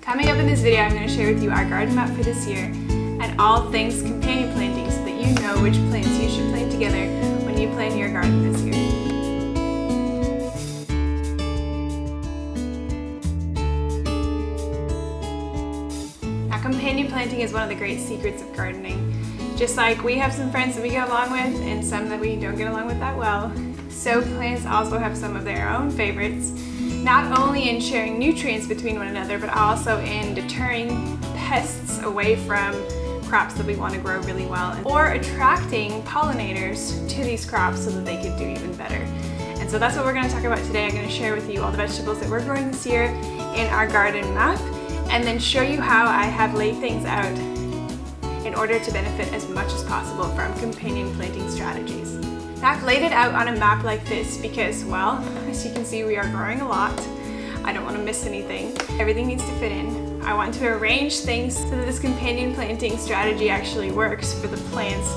Coming up in this video, I'm going to share with you our garden map for this year and all things companion planting so that you know which plants you should plant together when you plant your garden this year. Now, companion planting is one of the great secrets of gardening. Just like we have some friends that we get along with and some that we don't get along with that well, so plants also have some of their own favorites, not only in sharing nutrients between one another, but also in deterring pests away from crops that we want to grow really well, or attracting pollinators to these crops so that they could do even better. And so that's what we're going to talk about today. I'm going to share with you all the vegetables that we're growing this year in our garden map, and then show you how I have laid things out in order to benefit as much as possible from companion planting strategies. Now, I've laid it out on a map like this because, well, as you can see, we are growing a lot. I don't want to miss anything. Everything needs to fit in. I want to arrange things so that this companion planting strategy actually works for the plants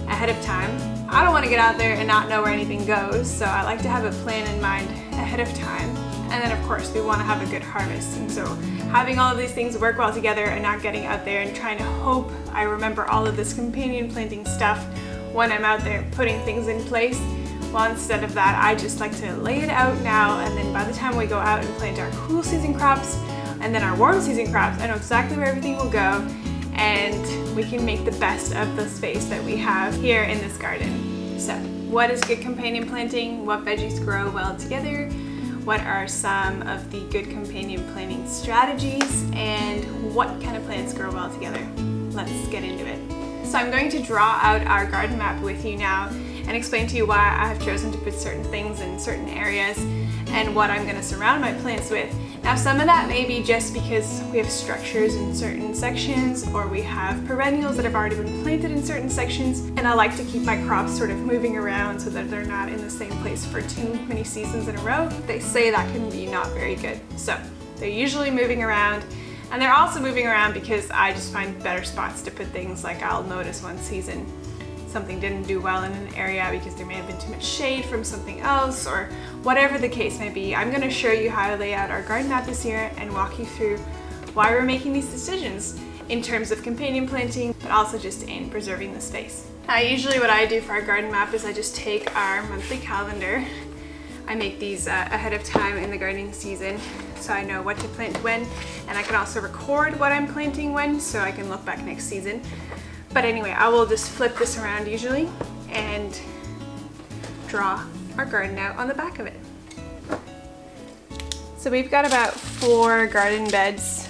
ahead of time. I don't want to get out there and not know where anything goes, so I like to have a plan in mind ahead of time. And then of course we want to have a good harvest. And so having all of these things work well together and not getting out there and trying to hope I remember all of this companion planting stuff when I'm out there putting things in place. Well, instead of that, I just like to lay it out now, and then by the time we go out and plant our cool season crops and then our warm season crops, I know exactly where everything will go, and we can make the best of the space that we have here in this garden. So, what is good companion planting? What veggies grow well together? What are some of the good companion planting strategies? And what kind of plants grow well together? Let's get into it. So I'm going to draw out our garden map with you now and explain to you why I have chosen to put certain things in certain areas and what I'm going to surround my plants with. Now, some of that may be just because we have structures in certain sections, or we have perennials that have already been planted in certain sections, and I like to keep my crops sort of moving around so that they're not in the same place for too many seasons in a row. They say that can be not very good. So they're usually moving around. And they're also moving around because I just find better spots to put things. Like, I'll notice one season something didn't do well in an area because there may have been too much shade from something else, or whatever the case may be. I'm going to show you how to lay out our garden map this year and walk you through why we're making these decisions in terms of companion planting, but also just in preserving the space. Now, usually what I do for our garden map is I just take our monthly calendar. I make these ahead of time in the gardening season, so I know what to plant when, and I can also record what I'm planting when, so I can look back next season. But anyway, I will just flip this around usually and draw our garden out on the back of it. So we've got about 4 garden beds.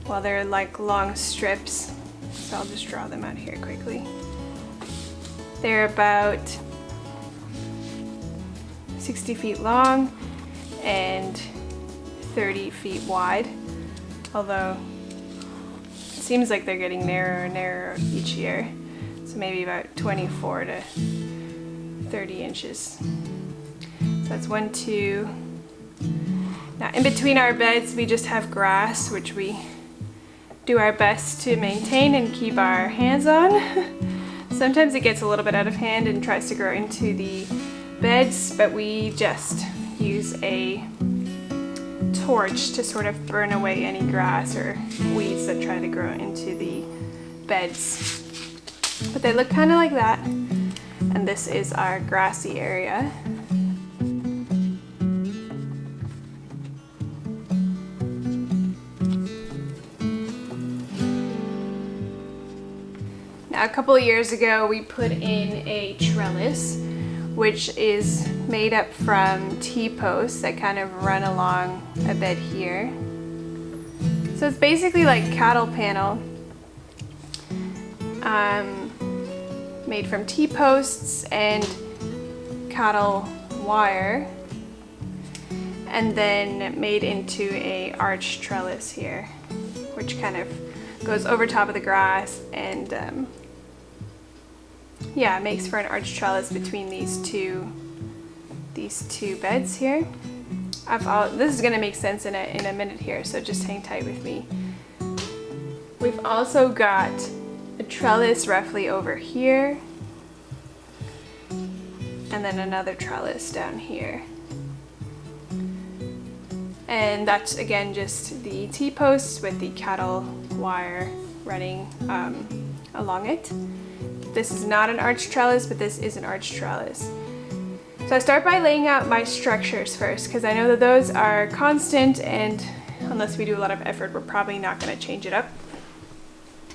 Well, they're like long strips, so I'll just draw them out here quickly. They're about 60 feet long and 30 feet wide, although it seems like they're getting narrower and narrower each year, so maybe about 24 to 30 inches. So that's 1, 2. Now, in between our beds we just have grass, which we do our best to maintain and keep our hands on. Sometimes it gets a little bit out of hand and tries to grow into the beds, but we just use a torch to sort of burn away any grass or weeds that try to grow into the beds. But they look kind of like that, and this is our grassy area. Now, a couple of years ago we put in a trellis, which is made up from T-posts that kind of run along a bed here. So it's basically like cattle panel, made from T-posts and cattle wire, and then made into a arch trellis here, which kind of goes over top of the grass and yeah, it makes for an arch trellis between these two beds here. This is gonna make sense in a minute here, so just hang tight with me. We've also got a trellis roughly over here, and then another trellis down here. And that's again just the T-posts with the cattle wire running along it. This is not an arch trellis, but this is an arch trellis. So I start by laying out my structures first, because I know that those are constant, and unless we do a lot of effort, we're probably not going to change it up.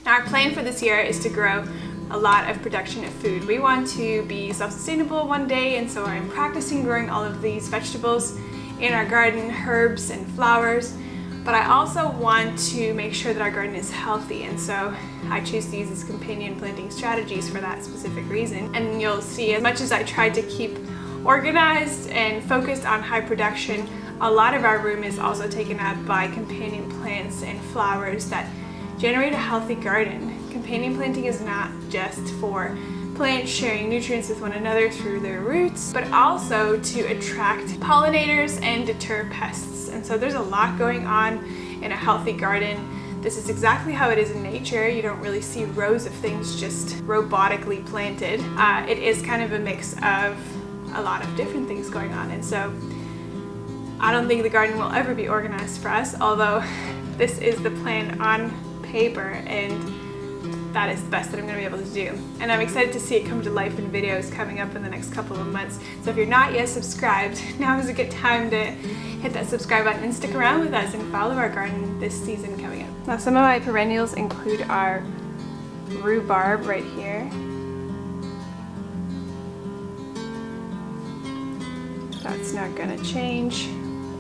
Now our plan for this year is to grow a lot of production of food. We want to be self-sustainable one day, and so I'm practicing growing all of these vegetables in our garden, herbs and flowers, but I also want to make sure that our garden is healthy, and so I choose these as companion planting strategies for that specific reason. And you'll see, as much as I tried to keep organized and focused on high production, a lot of our room is also taken up by companion plants and flowers that generate a healthy garden. Companion planting is not just for plants sharing nutrients with one another through their roots, but also to attract pollinators and deter pests. And so there's a lot going on in a healthy garden. This is exactly how it is in nature. You don't really see rows of things just robotically planted. It is kind of a mix of a lot of different things going on. And so I don't think the garden will ever be organized for us, although this is the plan on paper, and that is the best that I'm going to be able to do. And I'm excited to see it come to life in videos coming up in the next couple of months. So if you're not yet subscribed, now is a good time to hit that subscribe button and stick around with us and follow our garden this season coming up. Now some of my perennials include our rhubarb right here. That's not going to change.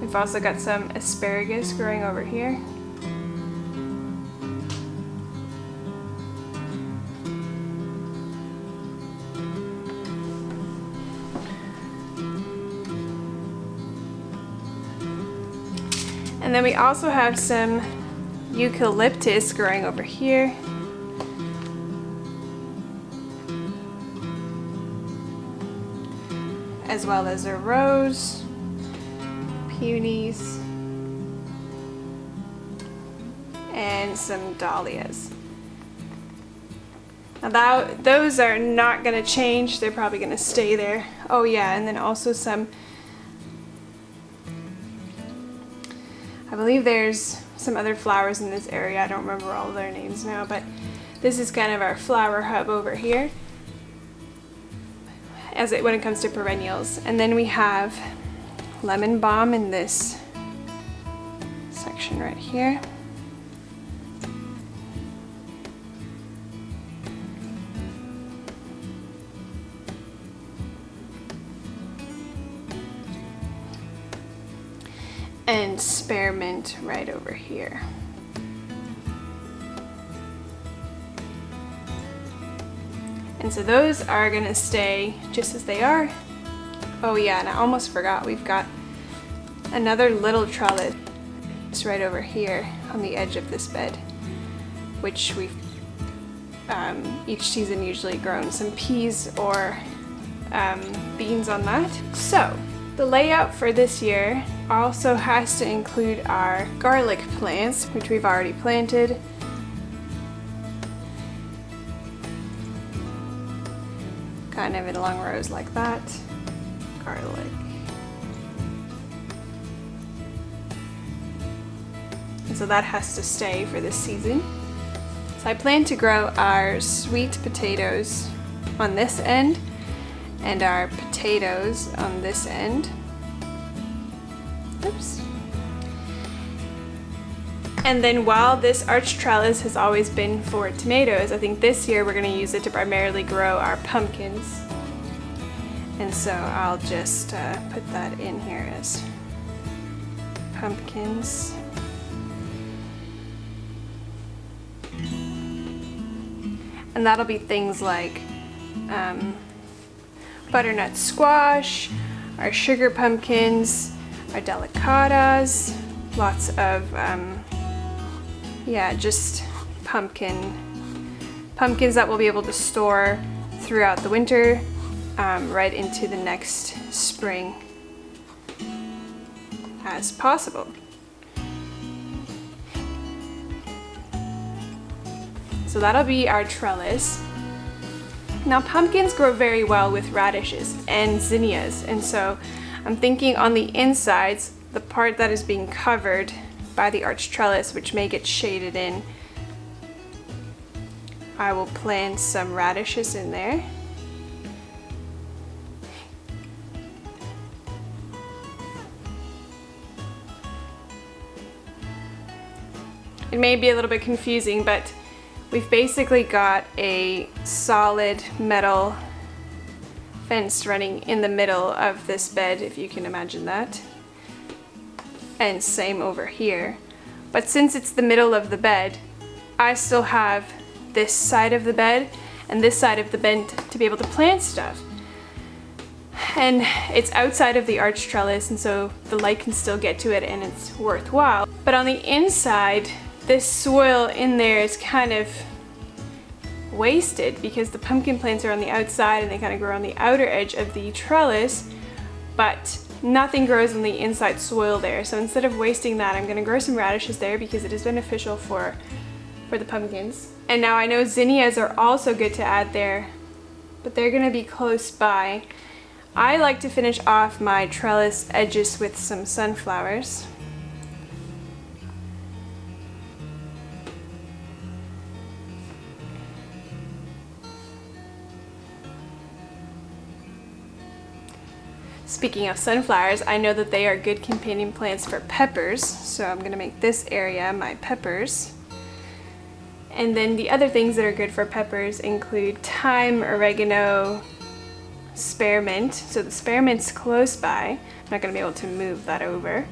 We've also got some asparagus growing over here. And then we also have some eucalyptus growing over here. As well as a rose, peonies, and some dahlias. Now those are not going to change, they're probably going to stay there. Oh yeah, and then also some, I believe there's some other flowers in this area. I don't remember all their names now, but this is kind of our flower hub over here when it comes to perennials. And then we have lemon balm in this section right here. And spearmint right over here. And so those are gonna stay just as they are. Oh yeah, and I almost forgot, we've got another little trellis. It's right over here on the edge of this bed, which we've each season usually grown some peas or beans on that. So the layout for this year also has to include our garlic plants, which we've already planted. Kind of in long rows like that. Garlic. And so that has to stay for this season. So I plan to grow our sweet potatoes on this end and our potatoes on this end. Oops. And then while this arch trellis has always been for tomatoes, I think this year we're going to use it to primarily grow our pumpkins. And so I'll just put that in here as pumpkins. And that'll be things like butternut squash, our sugar pumpkins, our delicatas, lots of just pumpkins that we'll be able to store throughout the winter, right into the next spring as possible. So that'll be our trellis. Now pumpkins grow very well with radishes and zinnias, and so I'm thinking on the insides the part that is being covered by the arch trellis, which may get shaded in, I will plant some radishes in there. It may be a little bit confusing, but we've basically got a solid metal fence running in the middle of this bed, if you can imagine that. And same over here. But since it's the middle of the bed, I still have this side of the bed and this side of the bed to be able to plant stuff. And it's outside of the arch trellis, and so the light can still get to it and it's worthwhile. But on the inside, this soil in there is kind of wasted because the pumpkin plants are on the outside and they kind of grow on the outer edge of the trellis, but nothing grows on the inside soil there. So instead of wasting that, I'm gonna grow some radishes there because it is beneficial for the pumpkins. And now I know zinnias are also good to add there, but they're gonna be close by. I like to finish off my trellis edges with some sunflowers. Speaking of sunflowers, I know that they are good companion plants for peppers, so I'm gonna make this area my peppers. And then the other things that are good for peppers include thyme, oregano, spearmint. So the spearmint's close by. I'm not gonna be able to move that over.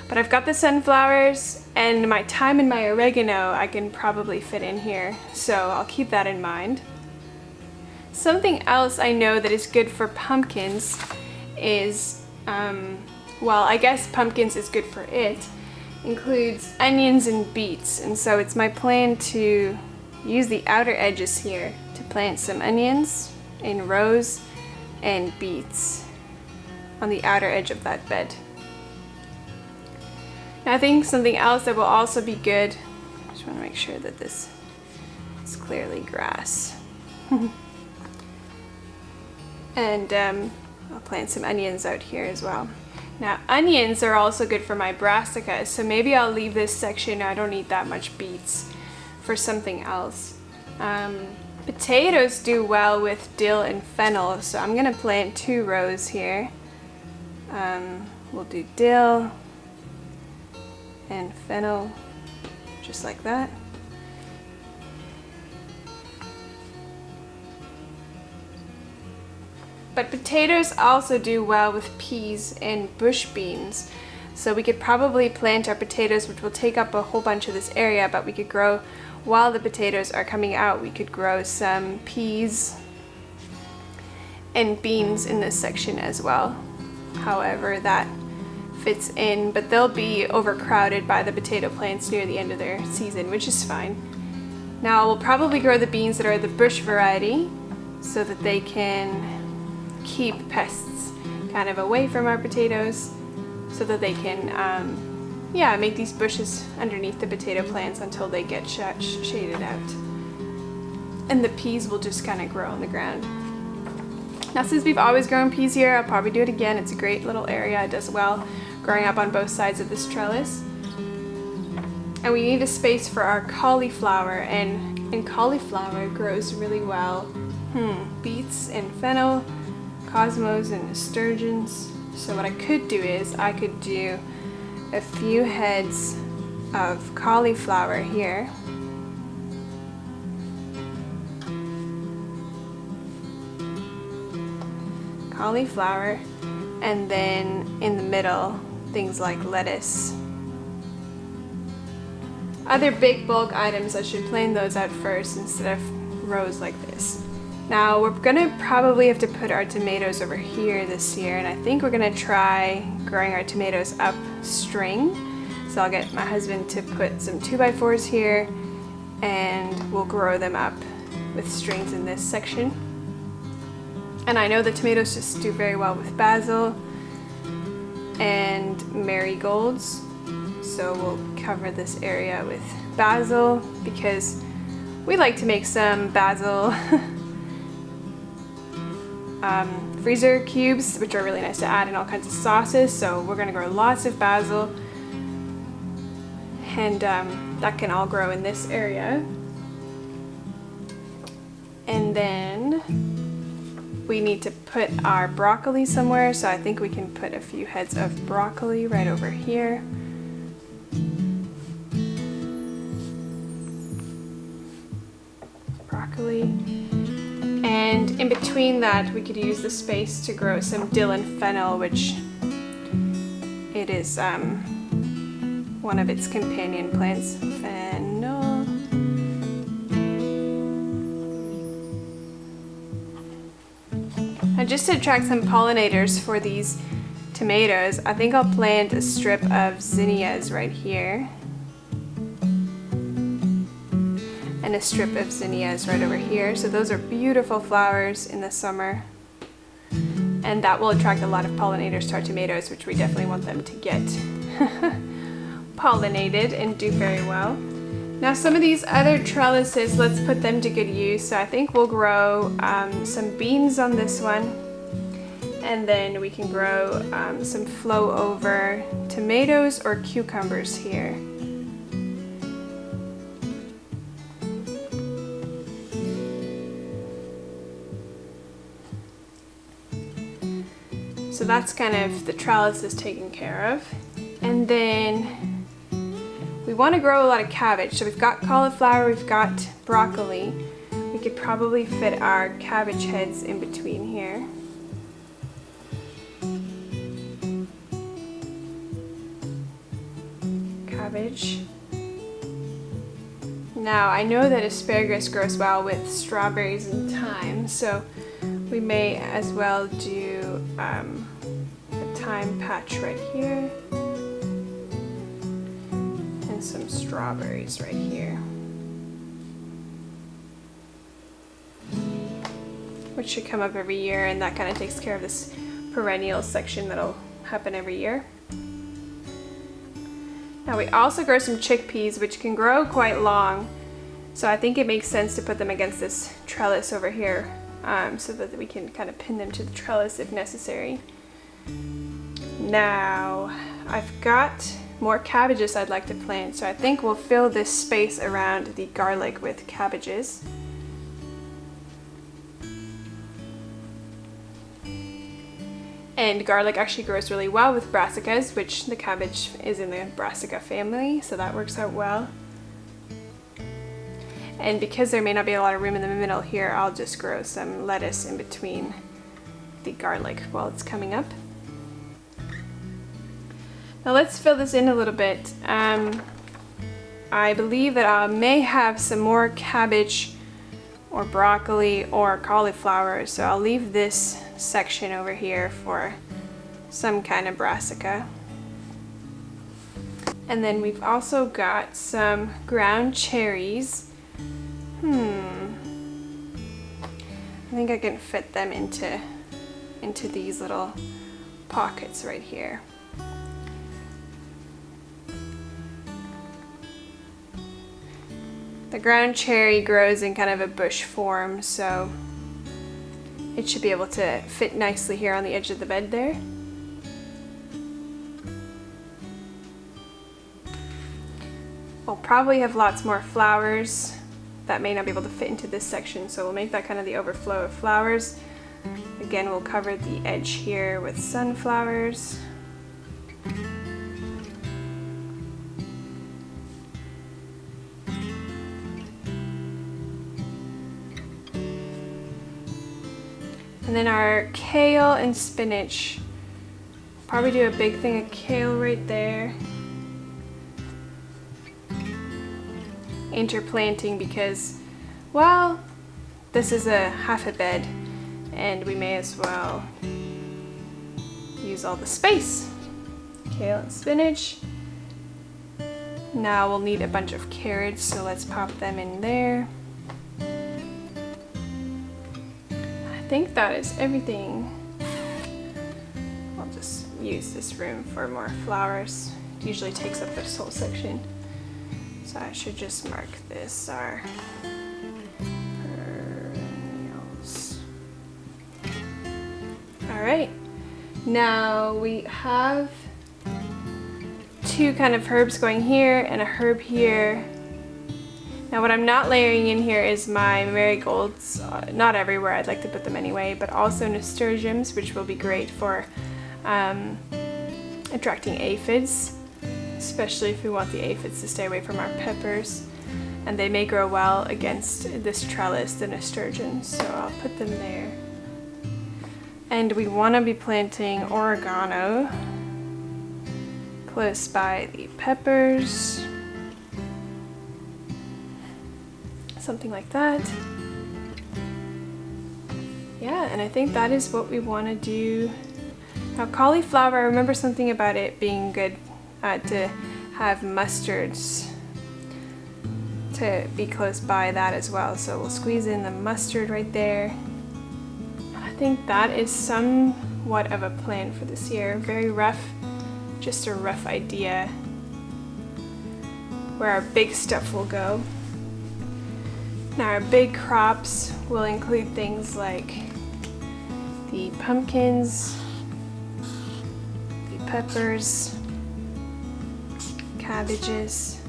But I've got the sunflowers, and my thyme and my oregano I can probably fit in here, so I'll keep that in mind. Something else I know that is good for pumpkins is, well, I guess pumpkins is good for it, includes onions and beets. And so it's my plan to use the outer edges here to plant some onions in rows and beets on the outer edge of that bed. Now I think something else that will also be good, I just want to make sure that this is clearly grass. And I'll plant some onions out here as well. Now onions are also good for my brassicas, so maybe I'll leave this section, I don't need that much beets, for something else. Potatoes do well with dill and fennel, so I'm gonna plant 2 rows here. We'll do dill and fennel, just like that. But potatoes also do well with peas and bush beans. So we could probably plant our potatoes, which will take up a whole bunch of this area, but we could grow, while the potatoes are coming out, we could grow some peas and beans in this section as well. However that fits in, but they'll be overcrowded by the potato plants near the end of their season, which is fine. Now we'll probably grow the beans that are the bush variety so that they can keep pests kind of away from our potatoes, so that they can make these bushes underneath the potato plants until they get shaded out. And the peas will just kind of grow on the ground. Now since we've always grown peas here, I'll probably do it again. It's a great little area. It does well growing up on both sides of this trellis. And we need a space for our cauliflower, and cauliflower grows really well. Beets and fennel, cosmos and nasturtiums. So what I could do is I could do a few heads of cauliflower here. Cauliflower, and then in the middle, things like lettuce. Other big bulk items, I should plan those out first instead of rows like this. Now we're gonna probably have to put our tomatoes over here this year, and I think we're gonna try growing our tomatoes up string. So I'll get my husband to put some 2x4s here, and we'll grow them up with strings in this section. And I know that tomatoes just do very well with basil and marigolds, so we'll cover this area with basil because we like to make some basil freezer cubes, which are really nice to add in all kinds of sauces. So we're gonna grow lots of basil, and that can all grow in this area. And then we need to put our broccoli somewhere, so I think we can put a few heads of broccoli right over here. Broccoli. And in between that, we could use the space to grow some dill and fennel, which it is one of its companion plants. Fennel. And just to attract some pollinators for these tomatoes, I think I'll plant a strip of zinnias right here. And a strip of zinnias right over here. So those are beautiful flowers in the summer. And that will attract a lot of pollinators to our tomatoes, which we definitely want them to get pollinated and do very well. Now some of these other trellises, let's put them to good use. So I think we'll grow some beans on this one. And then we can grow some flow over tomatoes or cucumbers here. So that's kind of the trellises taken care of. And then we want to grow a lot of cabbage. So we've got cauliflower, we've got broccoli. We could probably fit our cabbage heads in between here. Cabbage. Now I know that asparagus grows well with strawberries and thyme, so we may as well do a thyme patch right here and some strawberries right here, which should come up every year, and that kind of takes care of this perennial section that'll happen every year. Now we also grow some chickpeas, which can grow quite long, so I think it makes sense to put them against this trellis over here. So that we can kind of pin them to the trellis if necessary. Now, I've got more cabbages I'd like to plant, so I think we'll fill this space around the garlic with cabbages. And garlic actually grows really well with brassicas, which the cabbage is in the brassica family, so that works out well. And because there may not be a lot of room in the middle here, I'll just grow some lettuce in between the garlic while it's coming up. Now let's fill this in a little bit. I believe that I may have some more cabbage or broccoli or cauliflower, so I'll leave this section over here for some kind of brassica. And then we've also got some ground cherries. I think I can fit them into these little pockets right here. The ground cherry grows in kind of a bush form, so it should be able to fit nicely here on the edge of the bed there. We'll probably have lots more flowers that may not be able to fit into this section, so we'll make that kind of the overflow of flowers. Again, we'll cover the edge here with sunflowers. And then our kale and spinach. Probably do a big thing of kale right there. Interplanting because, well, this is a half a bed and we may as well use all the space. Kale and spinach. Now we'll need a bunch of carrots, so let's pop them in there. I think that is everything. I'll just use this room for more flowers. It usually takes up this whole section. So I should just mark this our perennials. right, now we have two kind of herbs going here and a herb here. Now what I'm not layering in here is my marigolds, not everywhere, I'd like to put them anyway, but also nasturtiums, which will be great for attracting aphids, especially if we want the aphids to stay away from our peppers. And they may grow well against this trellis, the nasturtiums, so I'll put them there. And we want to be planting oregano close by the peppers. Something like that. Yeah, and I think that is what we want to do. Now cauliflower, I remember something about it being good to have mustards to be close by that as well. So we'll squeeze in the mustard right there. I think that is somewhat of a plan for this year. Very rough, just a rough idea where our big stuff will go. Now our big crops will include things like the pumpkins, the peppers, cabbages,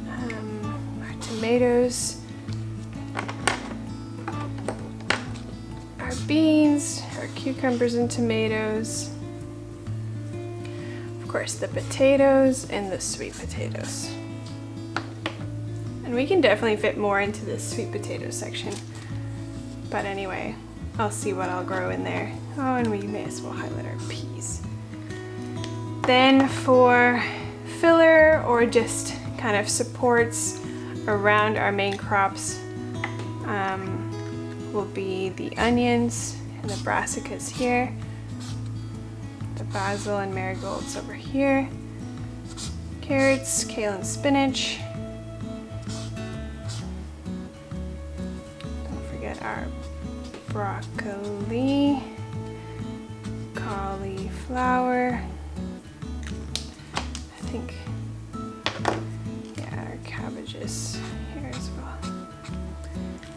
our tomatoes, our beans, our cucumbers and tomatoes, of course the potatoes and the sweet potatoes. And we can definitely fit more into this sweet potato section. But anyway, I'll see what I'll grow in there. Oh, and we may as well highlight our peas. Then for filler or just kind of supports around our main crops will be the onions and the brassicas here, the basil and marigolds over here, carrots, kale and spinach, our broccoli, cauliflower, I think, yeah, our cabbages here as well.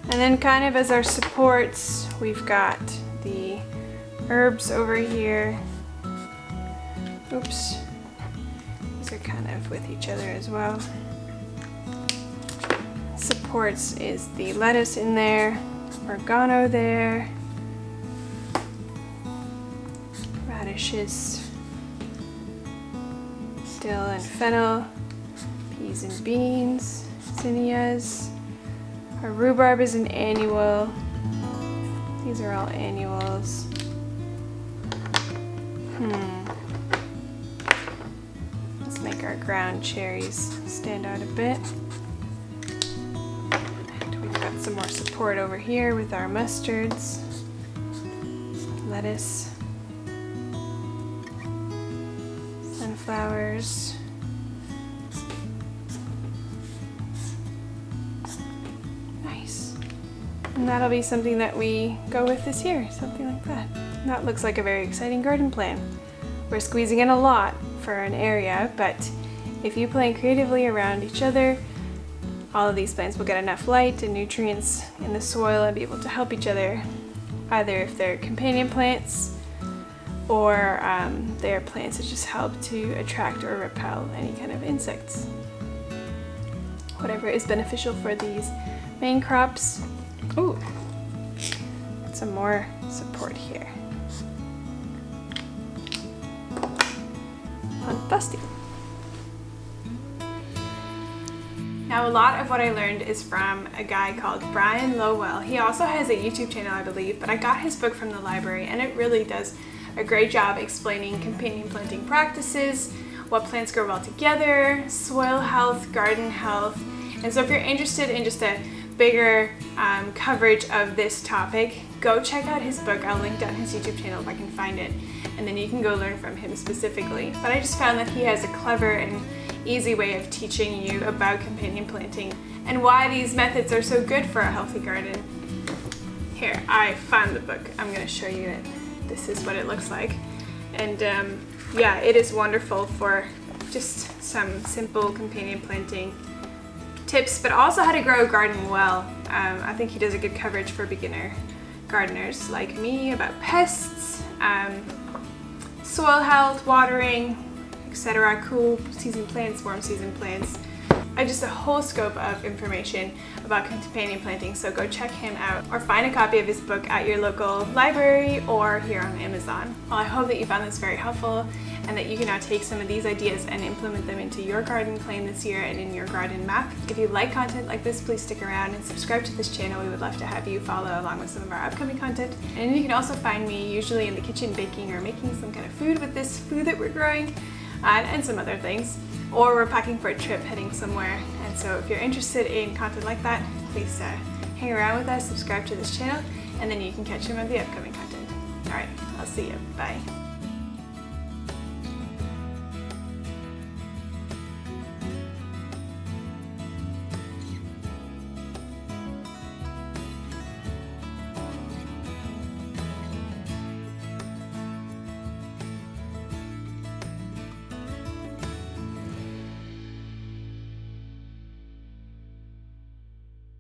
And then kind of as our supports, we've got the herbs over here. Oops, these are kind of with each other as well. Supports is the lettuce in there, oregano there, radishes, dill and fennel, peas and beans, zinnias. Our rhubarb is an annual. These are all annuals. Let's make our ground cherries stand out a bit. Some more support over here with our mustards, lettuce, sunflowers, nice. And that'll be something that we go with this year, something like that. And that looks like a very exciting garden plan. We're squeezing in a lot for an area, but if you plan creatively around each other, all of these plants will get enough light and nutrients in the soil and be able to help each other, either if they're companion plants or they're plants that just help to attract or repel any kind of insects. Whatever is beneficial for these main crops. Ooh, some more support here. Fantastic. Now a lot of what I learned is from a guy called Brian Lowell. He also has a YouTube channel, I believe, but I got his book from the library and it really does a great job explaining companion planting practices, what plants grow well together, soil health, garden health. And so if you're interested in just a bigger coverage of this topic, go check out his book. I'll link down his YouTube channel if I can find it, and then you can go learn from him specifically. But I just found that he has a clever and easy way of teaching you about companion planting and why these methods are so good for a healthy garden. Here, I found the book. I'm going to show you it. This is what it looks like. And yeah, it is wonderful for just some simple companion planting tips, but also how to grow a garden well. I think he does a good coverage for beginner gardeners like me about pests, soil health, watering, etc., cool season plants, warm season plants, just a whole scope of information about companion planting. So go check him out or find a copy of his book at your local library or here on Amazon. Well, I hope that you found this very helpful and that you can now take some of these ideas and implement them into your garden plan this year and in your garden map. If you like content like this, please stick around and subscribe to this channel. We would love to have you follow along with some of our upcoming content. And you can also find me usually in the kitchen baking or making some kind of food with this food that we're growing and some other things. Or we're packing for a trip heading somewhere. And so if you're interested in content like that, please hang around with us, subscribe to this channel, and then you can catch some of the upcoming content. All right, I'll see you. Bye.